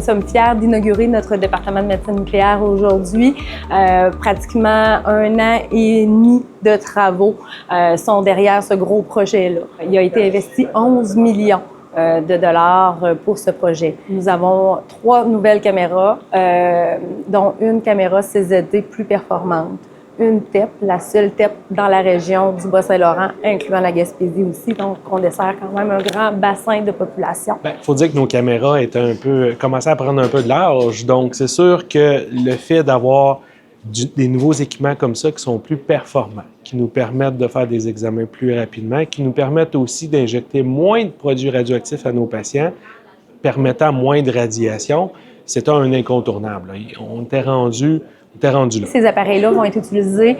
sommes fiers d'inaugurer notre département de médecine nucléaire aujourd'hui. Pratiquement 1 an et demi de travaux sont derrière ce gros projet-là. Il a été investi 11 millions de dollars pour ce projet. Nous avons 3 nouvelles caméras, dont une caméra CZT plus performante. Une TEP, la seule TEP dans la région du Bas-Saint-Laurent, incluant la Gaspésie aussi. Donc, on dessert quand même un grand bassin de population. Il faut dire que nos caméras commençaient à prendre un peu de l'âge. Donc, c'est sûr que le fait d'avoir des nouveaux équipements comme ça qui sont plus performants, qui nous permettent de faire des examens plus rapidement, qui nous permettent aussi d'injecter moins de produits radioactifs à nos patients, permettant moins de radiation, c'est un incontournable. On était rendu là. Ces appareils-là vont être utilisés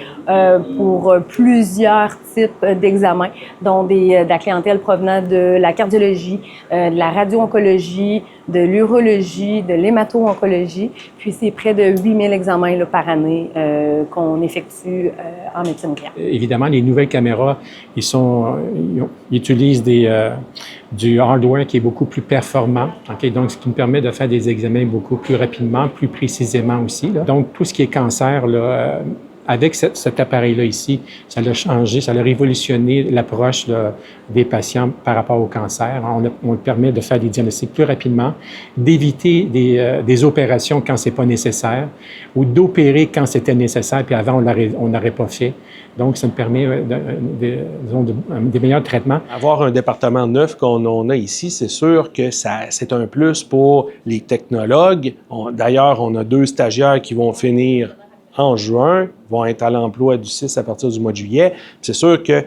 pour plusieurs types d'examens, dont de la clientèle provenant de la cardiologie, de la radio-oncologie, de l'urologie, de l'hémato-oncologie. Puis c'est près de 8000 examens là, par année qu'on effectue en médecine nucléaire. Évidemment, les nouvelles caméras, ils utilisent du hardware qui est beaucoup plus performant, okay? Donc ce qui nous permet de faire des examens beaucoup plus rapidement, plus précisément aussi, là. Donc tout ce qui est cancer, là, avec cet appareil-là ici, ça l'a changé, ça l'a révolutionné l'approche des patients par rapport au cancer. On permet de faire des diagnostics plus rapidement, d'éviter des opérations quand c'est pas nécessaire ou d'opérer quand c'était nécessaire, puis avant, on n'aurait pas fait. Donc, ça nous permet des meilleurs traitements. Avoir un département neuf qu'on a ici, c'est sûr que c'est un plus pour les technologues. D'ailleurs, on a 2 stagiaires qui vont finir en juin, vont être à l'emploi du 6 à partir du mois de juillet. C'est sûr que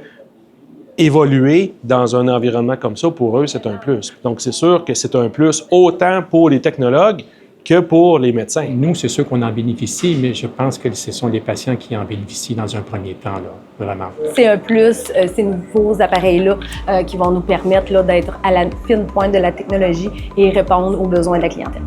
évoluer dans un environnement comme ça, pour eux, c'est un plus. Donc, c'est sûr que c'est un plus autant pour les technologues que pour les médecins. Nous, c'est sûr qu'on en bénéficie, mais je pense que ce sont les patients qui en bénéficient dans un premier temps, là, vraiment. C'est un plus, ces nouveaux appareils-là qui vont nous permettre d'être à la fine pointe de la technologie et répondre aux besoins de la clientèle.